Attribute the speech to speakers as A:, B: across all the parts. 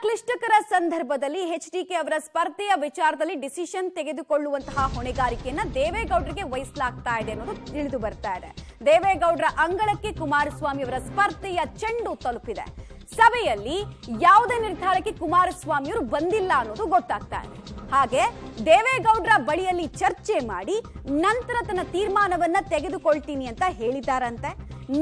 A: ಕ್ಲಿಷ್ಟಕರ ಸಂದರ್ಭದಲ್ಲಿ ಎಚ್ಡಿಕೆ ಅವರ ಸ್ಪರ್ಧೆಯ ವಿಚಾರದಲ್ಲಿ ಡಿಸಿಷನ್ ತೆಗೆದುಕೊಳ್ಳುವಂತಹ ಹೊಣೆಗಾರಿಕೆಯನ್ನ ದೇವೇಗೌಡರಿಗೆ ವಹಿಸಲಾಗ್ತಾ ಇದೆ ಅನ್ನೋದು ತಿಳಿದು ಬರ್ತಾ ಇದೆ. ದೇವೇಗೌಡರ ಅಂಗಳಕ್ಕೆ ಕುಮಾರಸ್ವಾಮಿ ಅವರ ಸ್ಪರ್ಧೆಯ ಚೆಂಡು ತಲುಪಿದೆ. ಸಭೆಯಲ್ಲಿ ಯಾವುದೇ ನಿರ್ಧಾರಕ್ಕೆ ಕುಮಾರಸ್ವಾಮಿ ಅವರು ಬಂದಿಲ್ಲ ಅನ್ನೋದು ಗೊತ್ತಾಗ್ತಾ ಇದೆ. ಹಾಗೆ ದೇವೇಗೌಡರ ಬಳಿಯಲ್ಲಿ ಚರ್ಚೆ ಮಾಡಿ ನಂತರ ತನ್ನ ತೀರ್ಮಾನವನ್ನ ತೆಗೆದುಕೊಳ್ತೀನಿ ಅಂತ ಹೇಳಿದ್ದಾರಂತೆ.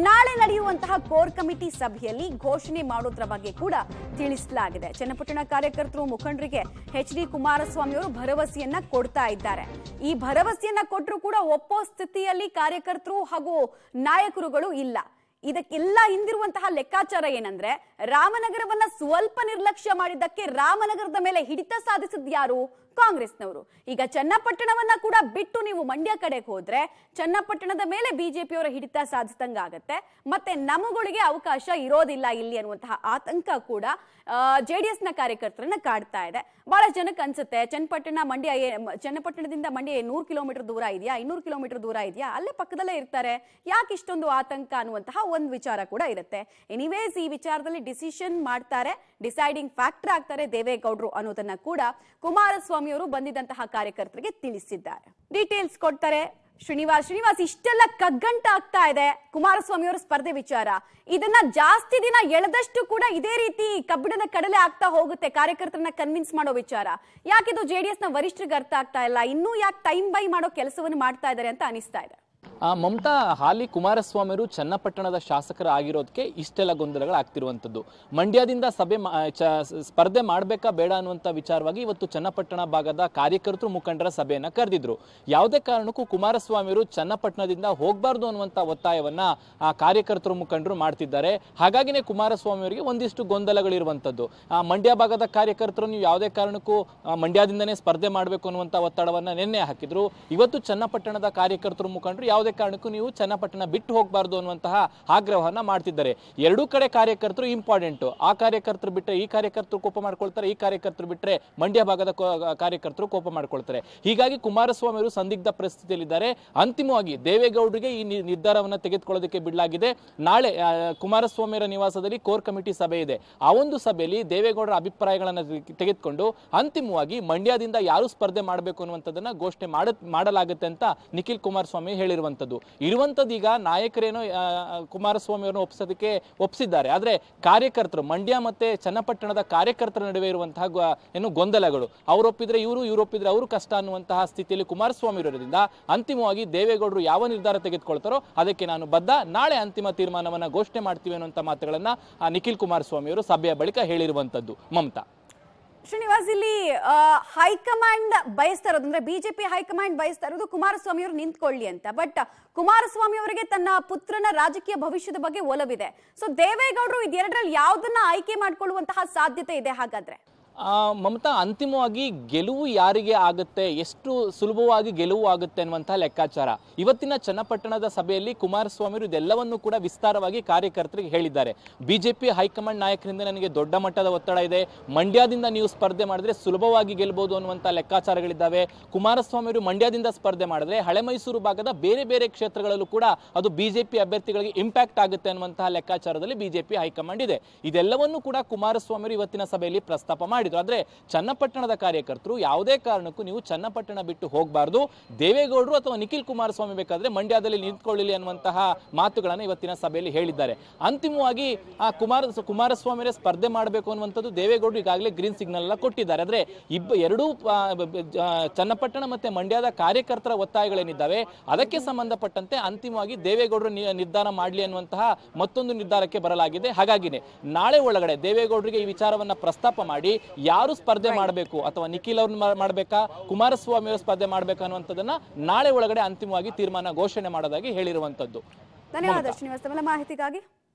A: ನಾಳೆ ನಡೆಯುವಂತಹ ಕೋರ್ ಕಮಿಟಿ ಸಭೆಯಲ್ಲಿ ಘೋಷಣೆ ಮಾಡೋದ್ರ ಬಗ್ಗೆ ಕೂಡ ತಿಳಿಸಲಾಗಿದೆ. ಚನ್ನಪಟ್ಟಣ ಕಾರ್ಯಕರ್ತರು ಮುಖಂಡರಿಗೆ ಎಚ್ಡಿ ಕುಮಾರಸ್ವಾಮಿ ಅವರು ಭರವಸೆಯನ್ನ ಕೊಡ್ತಾ ಇದ್ದಾರೆ. ಈ ಭರವಸೆಯನ್ನ ಕೊಟ್ಟರು ಕೂಡ ಒಪ್ಪೋ ಸ್ಥಿತಿಯಲ್ಲಿ ಕಾರ್ಯಕರ್ತರು ಹಾಗೂ ನಾಯಕರುಗಳು ಇಲ್ಲ. ಇದಕ್ಕೆಲ್ಲ ಹಿಂದಿರುವಂತಹ ಲೆಕ್ಕಾಚಾರ ಏನಂದ್ರೆ, ರಾಮನಗರವನ್ನ ಸ್ವಲ್ಪ ನಿರ್ಲಕ್ಷ್ಯ ಮಾಡಿದ್ದಕ್ಕೆ ರಾಮನಗರದ ಮೇಲೆ ಹಿಡಿತ ಸಾಧಿಸಿದ ಯಾರು? ಕಾಂಗ್ರೆಸ್ನವರು. ಈಗ ಚನ್ನಪಟ್ಟಣವನ್ನ ಕೂಡ ಬಿಟ್ಟು ನೀವು ಮಂಡ್ಯ ಕಡೆಗೆ ಹೋದ್ರೆ ಚನ್ನಪಟ್ಟಣದ ಮೇಲೆ ಬಿಜೆಪಿಯವರ ಹಿಡಿತ ಸಾಧಿಸಿದಂಗಾಗತ್ತೆ. ಮತ್ತೆ ನಮಗಳಿಗೆ ಅವಕಾಶ ಇರೋದಿಲ್ಲ ಇಲ್ಲಿ ಅನ್ನುವಂತಹ ಆತಂಕ ಕೂಡ ಜೆಡಿಎಸ್ ನ ಕಾರ್ಯಕರ್ತರನ್ನ ಕಾಡ್ತಾ ಇದೆ. ಬಹಳ ಜನಕ್ಕೆ ಅನ್ಸುತ್ತೆ, ಚನ್ನಪಟ್ಟಣದಿಂದ ಮಂಡ್ಯ 100 ಕಿಲೋಮೀಟರ್ ದೂರ ಇದೆಯಾ, 200 ಕಿಲೋಮೀಟರ್ ದೂರ ಇದೆಯಾ, ಅಲ್ಲೇ ಪಕ್ಕದಲ್ಲೇ ಇರ್ತಾರೆ, ಯಾಕೆ ಇಷ್ಟೊಂದು ಆತಂಕ ಅನ್ನುವಂತಹ ಒಂದು ವಿಚಾರ ಕೂಡ ಇರುತ್ತೆ. ಎನಿವೇಸ್ ಈ ವಿಚಾರದಲ್ಲಿ ಡಿಸಿಷನ್ ಮಾಡ್ತಾರೆ, ಡಿಸೈಡಿಂಗ್ ಫ್ಯಾಕ್ಟರ್ ಆಗ್ತಾರೆ ದೇವೇಗೌಡರು ಅನ್ನೋದನ್ನ ಕೂಡ ಕುಮಾರಸ್ವಾಮಿ ಅವರು ಬಂದಿದ್ದಂತಹ ಕಾರ್ಯಕರ್ತರಿಗೆ ತಿಳಿಸಿದ್ದಾರೆ. ಡೀಟೇಲ್ಸ್ ಕೊಡ್ತಾರೆ ಶ್ರೀನಿವಾಸ್. ಇಷ್ಟೆಲ್ಲ ಕಗ್ಗಂಟ ಆಗ್ತಾ ಇದೆ ಕುಮಾರಸ್ವಾಮಿ ಅವರ ಸ್ಪರ್ಧೆ ವಿಚಾರ. ಇದನ್ನ ಜಾಸ್ತಿ ದಿನ ಎಳೆದಷ್ಟು ಕೂಡ ಇದೇ ರೀತಿ ಕಬ್ಬಿಣದ ಕಡಲೆ ಆಗ್ತಾ ಹೋಗುತ್ತೆ ಕಾರ್ಯಕರ್ತರನ್ನ ಕನ್ವಿನ್ಸ್ ಮಾಡೋ ವಿಚಾರ. ಯಾಕಿದು ಜೆಡಿಎಸ್ ನ ವರಿಷ್ಠರಿಗೆ ಅರ್ಥ ಆಗ್ತಾ ಇಲ್ಲ, ಇನ್ನೂ ಯಾಕೆ ಟೈಮ್ ಬೈ ಮಾಡೋ ಕೆಲಸವನ್ನು ಮಾಡ್ತಾ ಇದ್ದಾರೆ ಅಂತ ಅನಿಸ್ತಾ ಇದೆ.
B: ಮಮತಾ, ಹಾಲಿ ಕುಮಾರಸ್ವಾಮಿಯವರು ಚನ್ನಪಟ್ಟಣದ ಶಾಸಕರ ಆಗಿರೋದಕ್ಕೆ ಇಷ್ಟೆಲ್ಲ ಗೊಂದಲಗಳಾಗ್ತಿರುವಂಥದ್ದು. ಮಂಡ್ಯದಿಂದ ಸ್ಪರ್ಧೆ ಮಾಡಬೇಕಾ ಬೇಡ ಅನ್ನುವಂಥ ವಿಚಾರವಾಗಿ ಇವತ್ತು ಚನ್ನಪಟ್ಟಣ ಭಾಗದ ಕಾರ್ಯಕರ್ತರು ಮುಖಂಡರ ಸಭೆಯನ್ನು ಕರೆದಿದ್ರು. ಯಾವುದೇ ಕಾರಣಕ್ಕೂ ಕುಮಾರಸ್ವಾಮಿಯವರು ಚನ್ನಪಟ್ಟಣದಿಂದ ಹೋಗಬಾರ್ದು ಅನ್ನುವಂಥ ಒತ್ತಾಯವನ್ನ ಆ ಕಾರ್ಯಕರ್ತರು ಮುಖಂಡರು ಮಾಡ್ತಿದ್ದಾರೆ. ಹಾಗಾಗಿನೇ ಕುಮಾರಸ್ವಾಮಿ ಅವರಿಗೆ ಒಂದಿಷ್ಟು ಗೊಂದಲಗಳಿರುವಂಥದ್ದು. ಮಂಡ್ಯ ಭಾಗದ ಕಾರ್ಯಕರ್ತರು ನೀವು ಯಾವುದೇ ಕಾರಣಕ್ಕೂ ಮಂಡ್ಯದಿಂದನೇ ಸ್ಪರ್ಧೆ ಮಾಡಬೇಕು ಅನ್ನುವಂಥ ಒತ್ತಡವನ್ನ ನಿನ್ನೆ ಹಾಕಿದ್ರು. ಇವತ್ತು ಚನ್ನಪಟ್ಟಣದ ಕಾರ್ಯಕರ್ತರು ಮುಖಂಡರು ಯಾವುದೇ ಕಾರಣಕ್ಕೂ ನೀವು ಚನ್ನಪಟ್ಟಣ ಬಿಟ್ಟು ಹೋಗಬಾರ್ದು ಅನ್ನುವಂತಹ ಆಗ್ರಹವನ್ನ ಮಾಡ್ತಿದ್ದಾರೆ. ಎರಡೂ ಕಡೆ ಕಾರ್ಯಕರ್ತರು ಇಂಪಾರ್ಟೆಂಟ್. ಆ ಕಾರ್ಯಕರ್ತರು ಬಿಟ್ಟರೆ ಈ ಕಾರ್ಯಕರ್ತರು ಕೋಪ ಮಾಡ್ಕೊಳ್ತಾರೆ, ಈ ಕಾರ್ಯಕರ್ತರು ಬಿಟ್ಟರೆ ಮಂಡ್ಯ ಭಾಗದ ಕಾರ್ಯಕರ್ತರು ಕೋಪ ಮಾಡ್ಕೊಳ್ತಾರೆ. ಹೀಗಾಗಿ ಕುಮಾರಸ್ವಾಮಿ ಅವರು ಸಂದಿಗ್ಧ ಪರಿಸ್ಥಿತಿಯಲ್ಲಿದ್ದಾರೆ. ಅಂತಿಮವಾಗಿ ದೇವೇಗೌಡರಿಗೆ ಈ ನಿರ್ಧಾರವನ್ನು ತೆಗೆದುಕೊಳ್ಳೋದಕ್ಕೆ ಬಿಡಲಾಗಿದೆ. ನಾಳೆ ಕುಮಾರಸ್ವಾಮಿ ಅವರ ನಿವಾಸದಲ್ಲಿ ಕೋರ್ ಕಮಿಟಿ ಸಭೆ ಇದೆ. ಆ ಒಂದು ಸಭೆಯಲ್ಲಿ ದೇವೇಗೌಡರ ಅಭಿಪ್ರಾಯಗಳನ್ನು ತೆಗೆದುಕೊಂಡು ಅಂತಿಮವಾಗಿ ಮಂಡ್ಯದಿಂದ ಯಾರು ಸ್ಪರ್ಧೆ ಮಾಡಬೇಕು ಅನ್ನುವಂಥದ್ದನ್ನ ಘೋಷಣೆ ಮಾಡಲಾಗುತ್ತೆ ಅಂತ ನಿಖಿಲ್ ಕುಮಾರಸ್ವಾಮಿ ಹೇಳಿರುವಂಥದ್ದು. ಇರುವಂಥದ್ದು ಈಗ ನಾಯಕರೇನೋ ಕುಮಾರಸ್ವಾಮಿ ಅವರನ್ನು ಒಪ್ಪಿಸಿದ್ದಾರೆ. ಆದ್ರೆ ಕಾರ್ಯಕರ್ತರು, ಮಂಡ್ಯ ಮತ್ತೆ ಚನ್ನಪಟ್ಟಣದ ಕಾರ್ಯಕರ್ತರ ನಡುವೆ ಇರುವಂತಹ ಏನು ಗೊಂದಲಗಳು, ಅವರೊಪ್ಪಿದ್ರೆ ಇವರೊಪ್ಪಿದ್ರೆ ಅವರು ಕಷ್ಟ ಅನ್ನುವಂತಹ ಸ್ಥಿತಿಯಲ್ಲಿ ಕುಮಾರಸ್ವಾಮಿ ಇರೋದ್ರಿಂದ ಅಂತಿಮವಾಗಿ ದೇವೇಗೌಡರು ಯಾವ ನಿರ್ಧಾರ ತೆಗೆದುಕೊಳ್ತಾರೋ ಅದಕ್ಕೆ ನಾನು ಬದ್ಧ, ನಾಳೆ ಅಂತಿಮ ತೀರ್ಮಾನವನ್ನ ಘೋಷಣೆ ಮಾಡ್ತೀವಿ ಅನ್ನುವಂಥ ಮಾತುಗಳನ್ನ ನಿಖಿಲ್ ಕುಮಾರಸ್ವಾಮಿ ಅವರು ಸಭೆಯ ಬಳಿಕ ಹೇಳಿರುವಂಥದ್ದು. ಮಮತಾ,
A: ಶ್ರೀನಿವಾಸ್, ಇಲ್ಲಿ ಹೈಕಮಾಂಡ್ ಬಯಸ್ತಾ ಇರೋದು ಅಂದ್ರೆ ಬಿಜೆಪಿ ಹೈಕಮಾಂಡ್ ಬಯಸ್ತಾ ಇರೋದು ಕುಮಾರಸ್ವಾಮಿ ಅವರು ನಿಂತ್ಕೊಳ್ಳಿ ಅಂತ. ಬಟ್ ಕುಮಾರಸ್ವಾಮಿ ಅವರಿಗೆ ತನ್ನ ಪುತ್ರನ ರಾಜಕೀಯ ಭವಿಷ್ಯದ ಬಗ್ಗೆ ಒಲವಿದೆ. ಸೊ ದೇವೇಗೌಡರು ಇದೆರಡರಲ್ಲಿ ಯಾವುದನ್ನ ಆಯ್ಕೆ ಮಾಡಿಕೊಳ್ಳುವಂತಹ ಸಾಧ್ಯತೆ ಇದೆ ಹಾಗಾದ್ರೆ?
B: ಮಮತಾ, ಅಂತಿಮವಾಗಿ ಗೆಲುವು ಯಾರಿಗೆ ಆಗುತ್ತೆ, ಎಷ್ಟು ಸುಲಭವಾಗಿ ಗೆಲುವು ಆಗುತ್ತೆ ಅನ್ನುವಂತಹ ಲೆಕ್ಕಾಚಾರ ಇವತ್ತಿನ ಚನ್ನಪಟ್ಟಣದ ಸಭೆಯಲ್ಲಿ ಕುಮಾರಸ್ವಾಮಿ ಅವರು ಇದೆಲ್ಲವನ್ನೂ ಕೂಡ ವಿಸ್ತಾರವಾಗಿ ಕಾರ್ಯಕರ್ತರಿಗೆ ಹೇಳಿದ್ದಾರೆ. ಬಿಜೆಪಿ ಹೈಕಮಾಂಡ್ ನಾಯಕರಿಂದ ನನಗೆ ದೊಡ್ಡ ಮಟ್ಟದ ಒತ್ತಡ ಇದೆ, ಮಂಡ್ಯದಿಂದ ನೀವು ಸ್ಪರ್ಧೆ ಮಾಡಿದ್ರೆ ಸುಲಭವಾಗಿ ಗೆಲ್ಲಬಹುದು ಅನ್ನುವಂಥ ಲೆಕ್ಕಾಚಾರಗಳಿದ್ದಾವೆ. ಕುಮಾರಸ್ವಾಮಿ ಅವರು ಮಂಡ್ಯದಿಂದ ಸ್ಪರ್ಧೆ ಮಾಡಿದ್ರೆ ಹಳೆ ಮೈಸೂರು ಭಾಗದ ಬೇರೆ ಬೇರೆ ಕ್ಷೇತ್ರಗಳಲ್ಲೂ ಕೂಡ ಅದು ಬಿಜೆಪಿ ಅಭ್ಯರ್ಥಿಗಳಿಗೆ ಇಂಪ್ಯಾಕ್ಟ್ ಆಗುತ್ತೆ ಅನ್ನುವಂತಹ ಲೆಕ್ಕಾಚಾರದಲ್ಲಿ ಬಿಜೆಪಿ ಹೈಕಮಾಂಡ್ ಇದೆ. ಇದೆಲ್ಲವನ್ನೂ ಕೂಡ ಕುಮಾರಸ್ವಾಮಿ ಅವರು ಇವತ್ತಿನ ಸಭೆಯಲ್ಲಿ ಪ್ರಸ್ತಾಪ ಮಾಡಿದ್ರು. ಆದ್ರೆ ಚನ್ನಪಟ್ಟಣದ ಕಾರ್ಯಕರ್ತರು ಯಾವುದೇ ಕಾರಣಕ್ಕೂ ನೀವು ಚನ್ನಪಟ್ಟಣ ಬಿಟ್ಟು ಹೋಗಬಾರ್ದು, ದೇವೇಗೌಡರು ಅಥವಾ ನಿಖಿಲ್ ಕುಮಾರಸ್ವಾಮಿ ಬೇಕಾದ್ರೆ ಮಂಡ್ಯದಲ್ಲಿ ನಿಂತ್ಕೊಳ್ಳಲಿ ಅನ್ನುವಂತಹ ಮಾತುಗಳನ್ನು ಇವತ್ತಿನ ಸಭೆಯಲ್ಲಿ ಹೇಳಿದ್ದಾರೆ. ಅಂತಿಮವಾಗಿ ಕುಮಾರಸ್ವಾಮಿ ಸ್ಪರ್ಧೆ ಮಾಡಬೇಕು ಅನ್ನುವಂಥದ್ದು ದೇವೇಗೌಡರು ಈಗಾಗಲೇ ಗ್ರೀನ್ ಸಿಗ್ನಲ್ ಎಲ್ಲ ಕೊಟ್ಟಿದ್ದಾರೆ. ಆದ್ರೆ ಎರಡೂ ಚನ್ನಪಟ್ಟಣ ಮತ್ತೆ ಮಂಡ್ಯದ ಕಾರ್ಯಕರ್ತರ ಒತ್ತಾಯಗಳೇನಿದ್ದಾವೆ ಅದಕ್ಕೆ ಸಂಬಂಧಪಟ್ಟಂತೆ ಅಂತಿಮವಾಗಿ ದೇವೇಗೌಡರು ನಿರ್ಧಾರ ಮಾಡಲಿ ಅನ್ನುವಂತಹ ಮತ್ತೊಂದು ನಿರ್ಧಾರಕ್ಕೆ ಬರಲಾಗಿದೆ. ಹಾಗಾಗಿನೇ ನಾಳೆ ಒಳಗಡೆ ದೇವೇಗೌಡರಿಗೆ ಈ ವಿಚಾರವನ್ನ ಪ್ರಸ್ತಾಪ ಮಾಡಿ ಯಾರು ಸ್ಪರ್ಧೆ ಮಾಡಬೇಕು, ಅಥವಾ ನಿಖಿಲ್ ಅವ್ರನ್ನ ಮಾಡಬೇಕಾ, ಕುಮಾರಸ್ವಾಮಿ ಅವರು ಸ್ಪರ್ಧೆ ಮಾಡಬೇಕಾ ಅನ್ನುವಂಥದ್ದನ್ನ ನಾಳೆ ಒಳಗಡೆ ಅಂತಿಮವಾಗಿ ತೀರ್ಮಾನ ಘೋಷಣೆ ಮಾಡೋದಾಗಿ ಹೇಳಿರುವಂತದ್ದು.
A: ಧನ್ಯವಾದ ಶ್ರೀನಿವಾಸ್, ಮಾಹಿತಿಗಾಗಿ.